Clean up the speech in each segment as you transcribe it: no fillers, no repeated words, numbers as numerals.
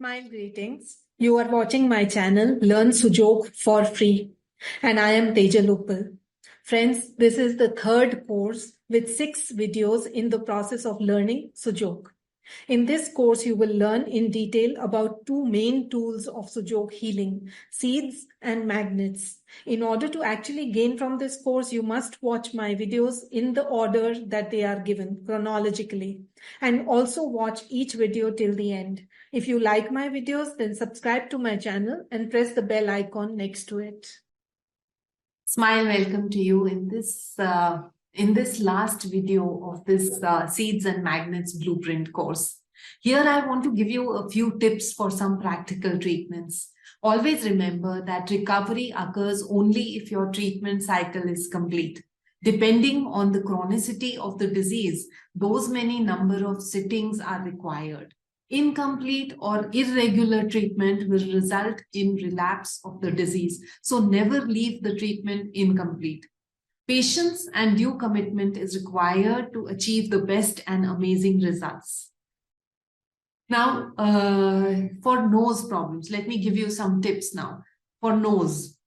Smile greetings. You are watching my channel Learn Sujok for free, and I am Teja Lopal. Friends, this is the third course with 6 videos in the process of learning Sujok. In this course, you will learn in detail about 2 main tools of Sujok healing, seeds and magnets. In order to actually gain from this course, you must watch my videos in the order that they are given chronologically, and also watch each video till the end. If you like my videos, then subscribe to my channel and press the bell icon next to it. Smile, welcome to you in this last video of this Seeds and Magnets Blueprint course. Here I want to give you a few tips for some practical treatments. Always remember that recovery occurs only if your treatment cycle is complete. Depending on the chronicity of the disease, those many number of sittings are required. Incomplete or irregular treatment will result in relapse of the disease. So never leave the treatment incomplete. Patience and due commitment is required to achieve the best and amazing results. Now, for nose problems, let me give you some tips now. For nose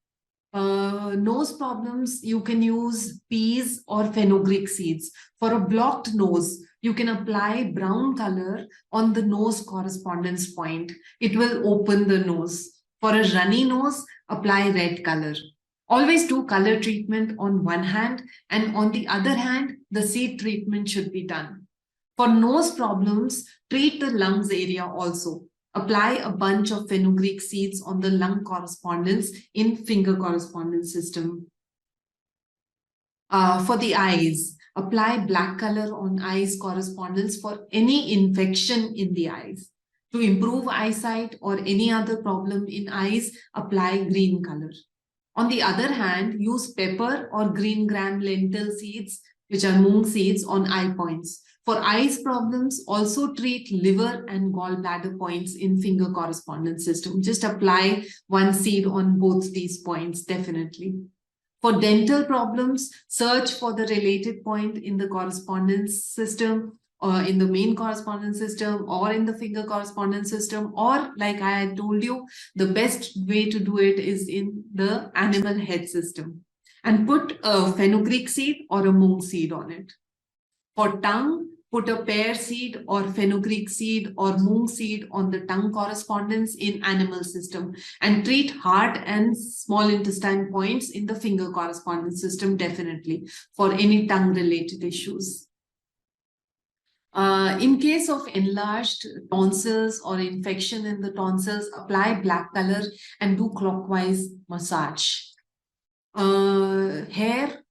problems, you can use peas or fenugreek seeds. For a blocked nose, you can apply brown color on the nose correspondence point. It will open the nose. For a runny nose, apply red color. Always do color treatment on one hand, and on the other hand, the seed treatment should be done. For nose problems, treat the lungs area also. Apply a bunch of fenugreek seeds on the lung correspondence in finger correspondence system. For the eyes, apply black color on eyes correspondence for any infection in the eyes. To improve eyesight or any other problem in eyes, apply green color. On the other hand, use pepper or green gram lentil seeds, which are mung seeds, on eye points. For eyes problems, also treat liver and gallbladder points in finger correspondence system. Just apply one seed on both these points, definitely. For dental problems, search for the related point in the correspondence system, or in the main correspondence system, or in the finger correspondence system, or like I had told you, the best way to do it is in the animal head system. And put a fenugreek seed or a mung seed on it. For tongue, put a pear seed or fenugreek seed or mung seed on the tongue correspondence in animal system, and treat heart and small intestine points in the finger correspondence system, definitely, for any tongue related issues. In case of enlarged tonsils or infection in the tonsils, apply black color and do clockwise massage. Hair,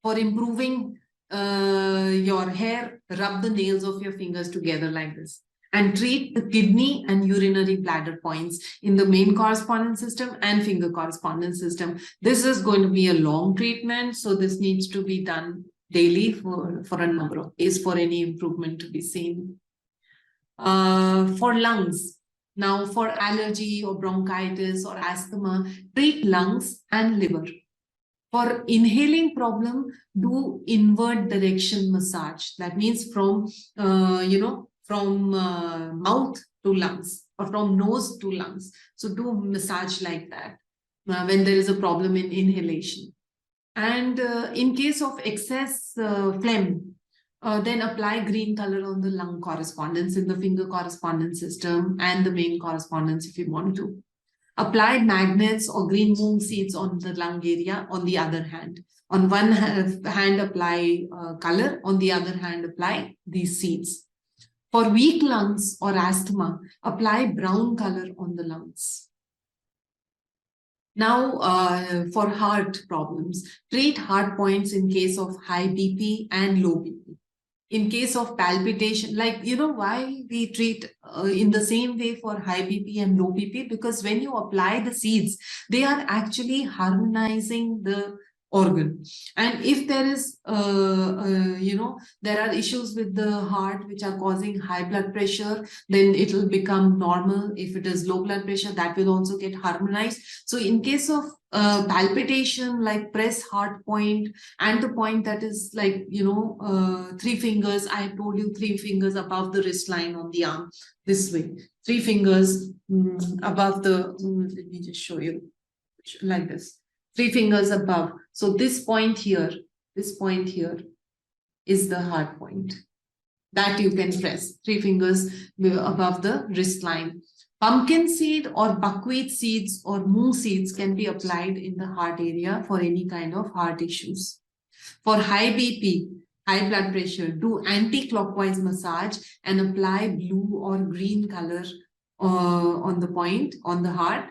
for improving your hair, rub the nails of your fingers together like this, and treat the kidney and urinary bladder points in the main correspondence system and finger correspondence system. This is going to be a long treatment, so this needs to be done daily for a number of days for any improvement to be seen. For lungs, now for allergy or bronchitis or asthma, treat lungs and liver. For inhaling problem, do inward direction massage. That means from mouth to lungs, or from nose to lungs. So do massage like that when there is a problem in inhalation. And in case of excess phlegm, then apply green color on the lung correspondence in the finger correspondence system and the main correspondence if you want to. Apply magnets or green mung seeds on the lung area on the other hand. On one hand, apply color. On the other hand, apply these seeds. For weak lungs or asthma, apply brown color on the lungs. Now, for heart problems, treat heart points in case of high BP and low BP. In case of palpitation, like, why we treat in the same way for high BP and low BP? Because when you apply the seeds, they are actually harmonizing the organ. And if there is, there are issues with the heart which are causing high blood pressure, then it will become normal. If it is low blood pressure, that will also get harmonized. So in case of palpitation, like press heart point and the point that is like, 3 fingers, I told you 3 fingers above the wrist line on the arm, this way. 3 fingers above the, let me just show you like this, 3 fingers above. So this point here is the hard point that you can press, 3 fingers above the wrist line. Pumpkin seed or buckwheat seeds or moong seeds can be applied in the heart area for any kind of heart issues. For high BP, high blood pressure, do anti-clockwise massage and apply blue or green color on the point, on the heart.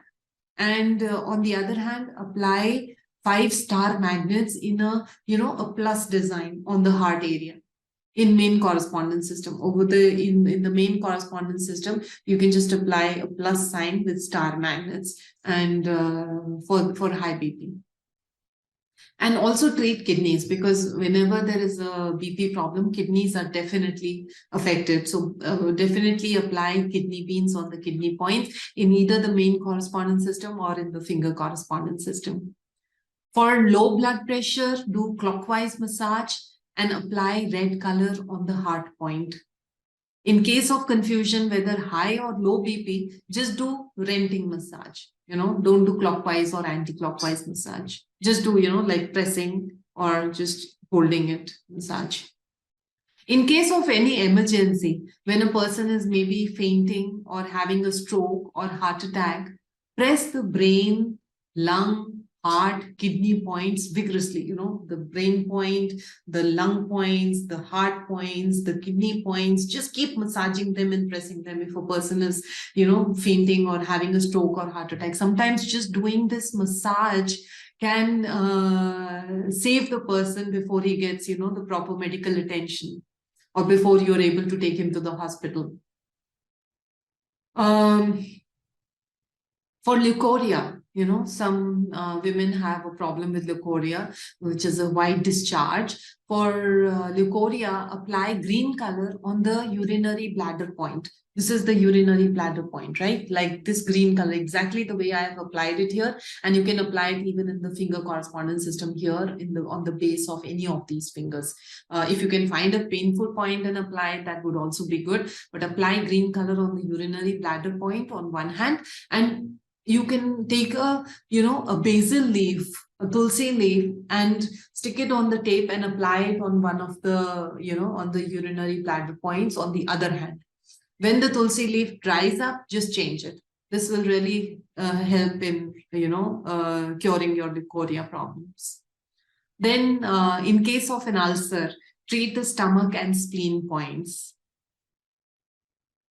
And on the other hand, apply 5-star magnets in a, a plus design on the heart area. In main correspondence system, in the main correspondence system, you can just apply a plus sign with star magnets and for high BP. And also treat kidneys, because whenever there is a BP problem, kidneys are definitely affected. So definitely apply kidney beans on the kidney points in either the main correspondence system or in the finger correspondence system. For low blood pressure, do clockwise massage and apply red color on the heart point. In case of confusion whether high or low BP, just do renting massage. Don't do clockwise or anti-clockwise massage. Just do, like pressing or just holding it, massage. In case of any emergency, when a person is maybe fainting or having a stroke or heart attack, press the brain, lung, heart, kidney points vigorously, the brain point, the lung points, the heart points, the kidney points. Just keep massaging them and pressing them if a person is, fainting or having a stroke or heart attack. Sometimes just doing this massage can save the person before he gets, the proper medical attention or before you're able to take him to the hospital. For leukorrhea, some women have a problem with leukorrhea, which is a white discharge. For leukorrhea, apply green color on the urinary bladder point. This is the urinary bladder point, right? Like this green color, exactly the way I have applied it here. And you can apply it even in the finger correspondence system here on the base of any of these fingers. If you can find a painful point and apply it, that would also be good. But apply green color on the urinary bladder point on one hand, and you can take a basil leaf, a tulsi leaf, and stick it on the tape and apply it on one of the, on the urinary bladder points on the other hand. When the tulsi leaf dries up, just change it. This will really help in, curing your leukorrhea problems. Then in case of an ulcer, treat the stomach and spleen points.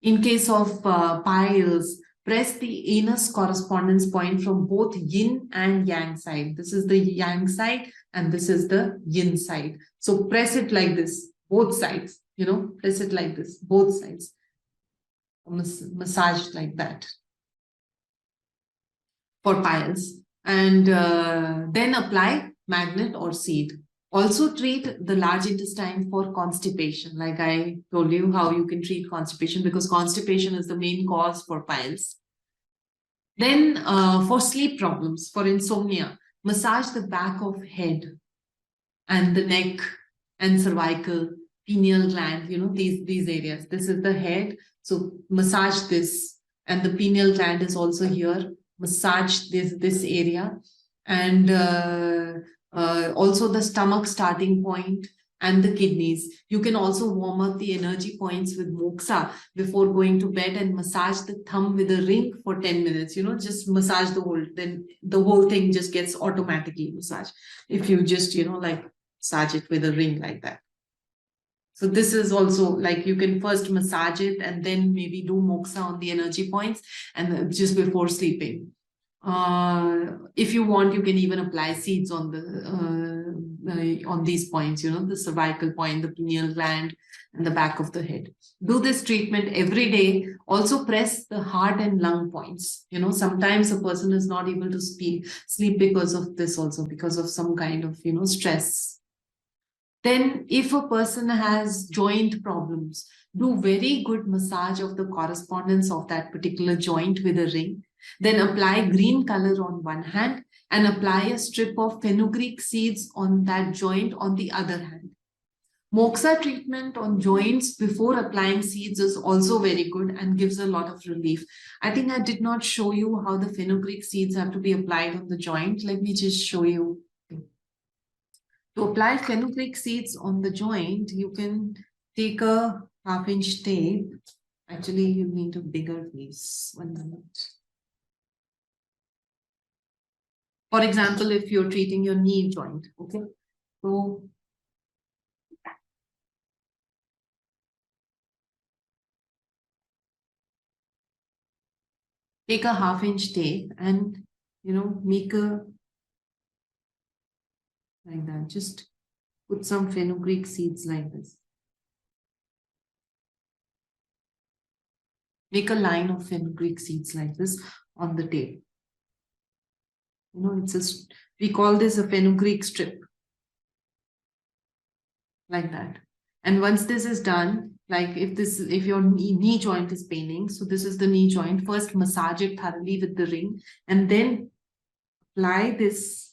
In case of piles, press the anus correspondence point from both yin and yang side. This is the yang side and this is the yin side. So press it like this, both sides, press it like this, both sides. Massage like that for piles. And then apply magnet or seed. Also treat the large intestine for constipation. Like I told you how you can treat constipation, because constipation is the main cause for piles. Then for sleep problems, for insomnia, massage the back of head and the neck and cervical, pineal gland, these areas. This is the head. So massage this, and the pineal gland is also here. Massage this area, and also the stomach starting point and the kidneys. You can also warm up the energy points with moxa before going to bed and massage the thumb with a ring for 10 minutes. Just massage then the whole thing just gets automatically massaged. If you just, like massage it with a ring like that. So this is also like you can first massage it and then maybe do moxa on the energy points and just before sleeping. If you want, you can even apply seeds on these points, the cervical point, the pineal gland, and the back of the head. Do this treatment every day. Also press the heart and lung points. Sometimes a person is not able to sleep because of this also, because of some kind of, stress. Then if a person has joint problems, do very good massage of the correspondence of that particular joint with a ring. Then apply green color on one hand and apply a strip of fenugreek seeds on that joint on the other hand. Moxa treatment on joints before applying seeds is also very good and gives a lot of relief. I think I did not show you how the fenugreek seeds have to be applied on the joint. Let me just show you. To apply fenugreek seeds on the joint, you can take a 1/2-inch tape. Actually, you need a bigger piece. 1 minute. For example, if you're treating your knee joint, okay? So take a 1/2-inch tape and, make a, like that. Just put some fenugreek seeds like this. Make a line of fenugreek seeds like this on the tape. We call this a fenugreek strip. Like that. And once this is done, like if your knee joint is paining, so this is the knee joint, first massage it thoroughly with the ring and then apply this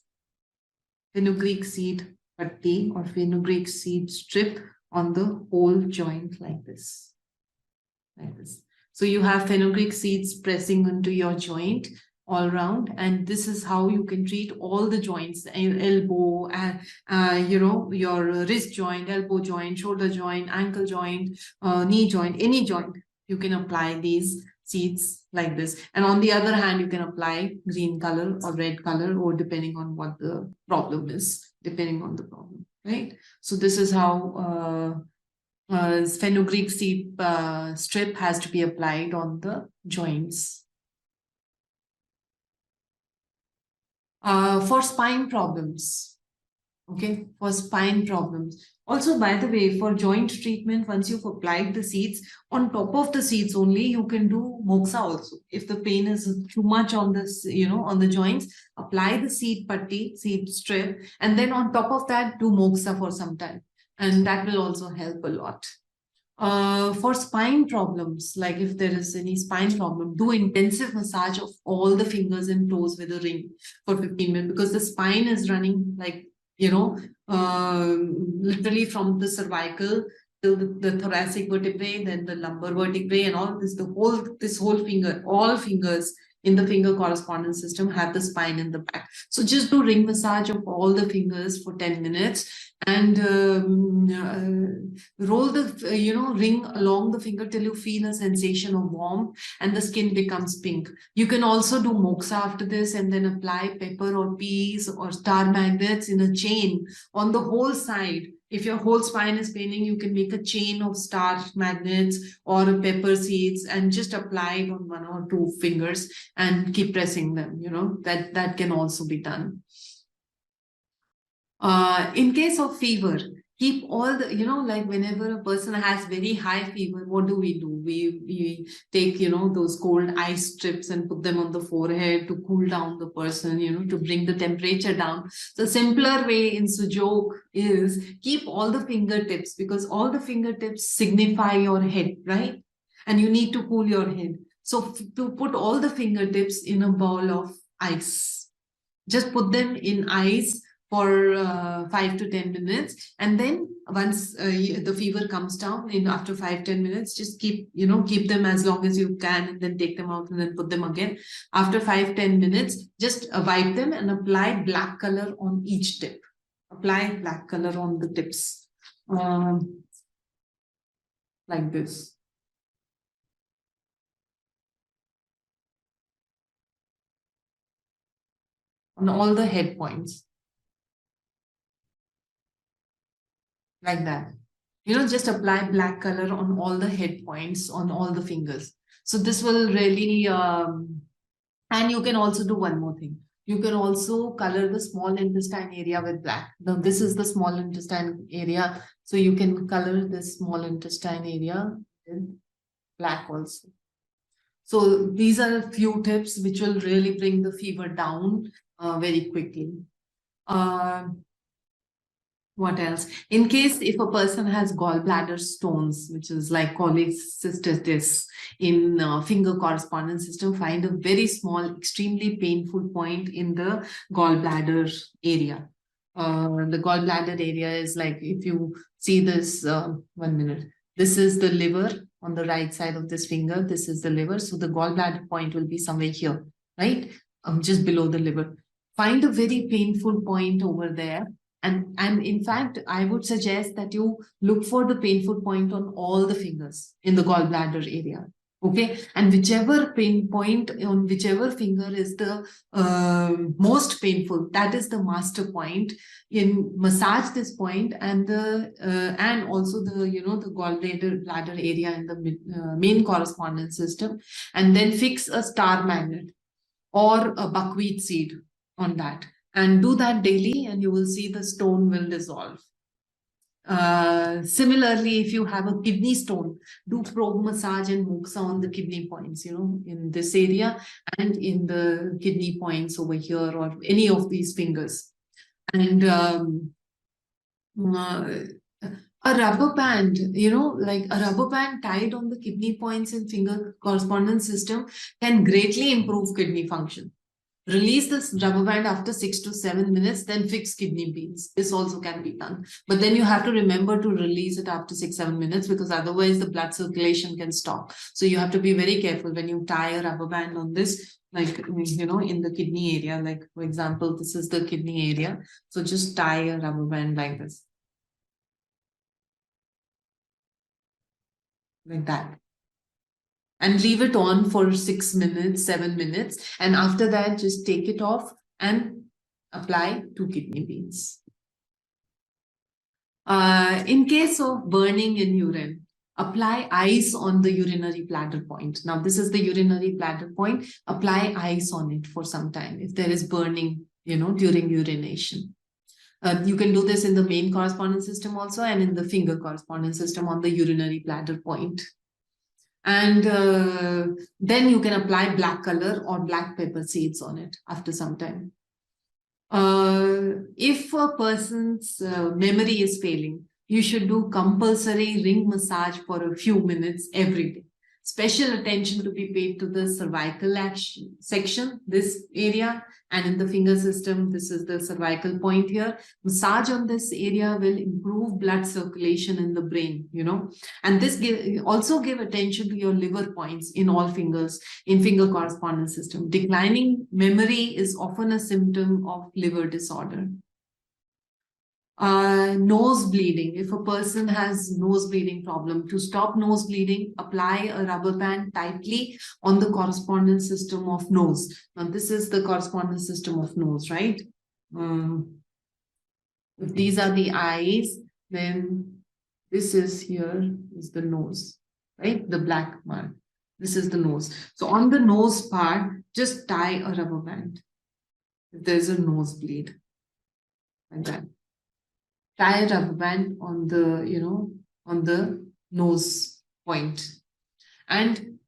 fenugreek seed patti or fenugreek seed strip on the whole joint like this. Like this. So you have fenugreek seeds pressing into your joint all around, and this is how you can treat all the joints, elbow, your wrist joint, elbow joint, shoulder joint, ankle joint, knee joint, any joint. You can apply these seeds like this. And on the other hand, you can apply green color or red color, or depending on what the problem is, right? So this is how fenugreek seed strip has to be applied on the joints. For spine problems, okay, for spine problems. Also, by the way, for joint treatment, once you've applied the seeds, on top of the seeds only, you can do moxa also. If the pain is too much on this, on the joints, apply the seed patti, seed strip, and then on top of that, do moxa for some time. And that will also help a lot. For spine problems, like if there is any spine problem, do intensive massage of all the fingers and toes with a ring for 15 minutes, because the spine is running like, literally from the cervical till the thoracic vertebrae, then the lumbar vertebrae and all this, this whole finger, all fingers in the finger correspondence system have the spine in the back. So just do ring massage of all the fingers for 10 minutes and roll the ring along the finger till you feel a sensation of warmth and the skin becomes pink. You can also do moxa after this and then apply pepper or peas or star magnets in a chain on the whole side. If your whole spine is paining, you can make a chain of star magnets or pepper seeds and just apply it on 1 or 2 fingers and keep pressing them. That can also be done. In case of fever, keep all the, like whenever a person has very high fever, what do? We take, those cold ice strips and put them on the forehead to cool down the person, to bring the temperature down. The simpler way in Sujok is keep all the fingertips, because all the fingertips signify your head, right? And you need to cool your head. So to put all the fingertips in a bowl of ice, just put them in ice for 5 to 10 minutes, and then once the fever comes down after 5-10 minutes, just keep them as long as you can, and then take them out and then put them again. After 5-10 minutes, just wipe them and apply black color on each tip. Apply black color on the tips, like this. On all the head points. Like that. Just apply black color on all the head points, on all the fingers. So this will really, and you can also do one more thing. You can also color the small intestine area with black. Now this is the small intestine area. So you can color this small intestine area with black also. So these are a few tips which will really bring the fever down very quickly. What else? In case if a person has gallbladder stones, which is like cholecystitis in finger correspondence system, find a very small, extremely painful point in the gallbladder area. The gallbladder area is like, if you see this, 1 minute, this is the liver on the right side of this finger. This is the liver. So the gallbladder point will be somewhere here, right? Just below the liver. Find a very painful point over there. And in fact, I would suggest that you look for the painful point on all the fingers in the gallbladder area. Okay. And whichever pain point on whichever finger is the most painful, that is the master point. In massage this point, and the and also the the gallbladder area in the main correspondence system, and then fix a star magnet or a buckwheat seed on that, and do that daily, and you will see the stone will dissolve. Similarly, if you have a kidney stone, do probe massage and moxa on the kidney points, in this area and in the kidney points over here, or any of these fingers. And a rubber band, like a rubber band tied on the kidney points and finger correspondence system can greatly improve kidney function. Release this rubber band after 6 to 7 minutes, then fix kidney beans. This also can be done. But then you have to remember to release it after 6-7 minutes, because otherwise the blood circulation can stop. So you have to be very careful when you tie a rubber band on this, like, in the kidney area. Like, for example, this is the kidney area. So just tie a rubber band like this. Like that. And leave it on for 6 minutes, 7 minutes. And after that, just take it off and apply to kidney beans. In case of burning in urine, apply ice on the urinary bladder point. Now, this is the urinary bladder point. Apply ice on it for some time if there is burning, during urination. You can do this in the main correspondence system also, and in the finger correspondence system on the urinary bladder point. And then you can apply black color or black pepper seeds on it after some time. If a person's memory is failing, you should do compulsory ring massage for a few minutes every day. Special attention to be paid to the cervical section, this area, and in the finger system, this is the cervical point here. Massage on this area will improve blood circulation in the brain, and this also give attention to your liver points in all fingers, in finger correspondence system. Declining memory is often a symptom of liver disorder. Nose bleeding. If a person has nose bleeding problem, to stop nose bleeding, apply a rubber band tightly on the correspondence system of nose. Now, this is the correspondence system of nose, right? If these are the eyes, then this is here is the nose, right? The black mark. This is the nose. So on the nose part, just tie a rubber band. If there's a nosebleed, like that. Tie a rubber band on the, on the nose point and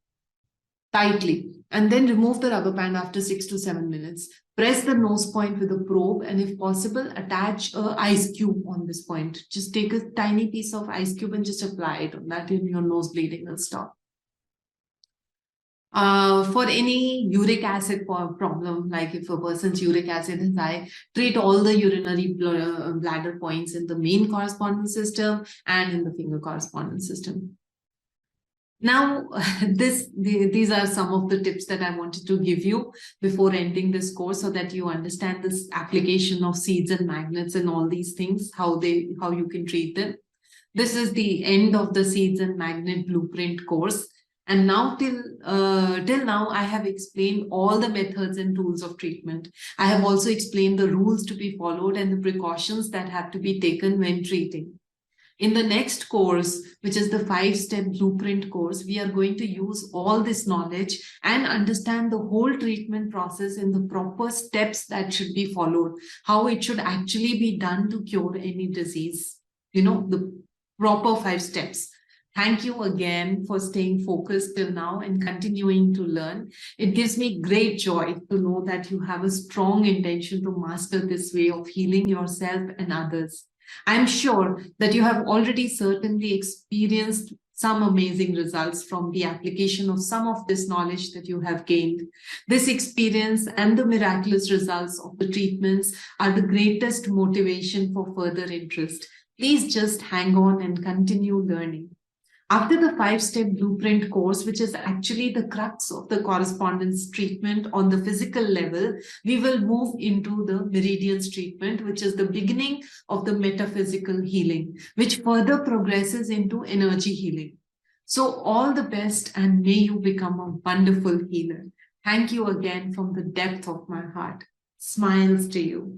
tightly, and then remove the rubber band after 6 to 7 minutes. Press the nose point with a probe, and if possible, attach an ice cube on this point. Just take a tiny piece of ice cube and just apply it on that, and your nose bleeding will stop. For any uric acid problem, like if a person's uric acid is high, treat all the urinary bladder points in the main correspondence system and in the finger correspondence system. Now, these are some of the tips that I wanted to give you before ending this course, so that you understand this application of seeds and magnets and all these things, how you can treat them. This is the end of the seeds and magnet blueprint course. And now till now, I have explained all the methods and tools of treatment. I have also explained the rules to be followed and the precautions that have to be taken when treating. In the next course, which is the 5-step blueprint course, we are going to use all this knowledge and understand the whole treatment process and the proper steps that should be followed, how it should actually be done to cure any disease, the proper 5 steps. Thank you again for staying focused till now and continuing to learn. It gives me great joy to know that you have a strong intention to master this way of healing yourself and others. I'm sure that you have already certainly experienced some amazing results from the application of some of this knowledge that you have gained. This experience and the miraculous results of the treatments are the greatest motivation for further interest. Please just hang on and continue learning. After the 5-step blueprint course, which is actually the crux of the correspondence treatment on the physical level, we will move into the meridians treatment, which is the beginning of the metaphysical healing, which further progresses into energy healing. So all the best, and may you become a wonderful healer. Thank you again from the depth of my heart. Smiles to you.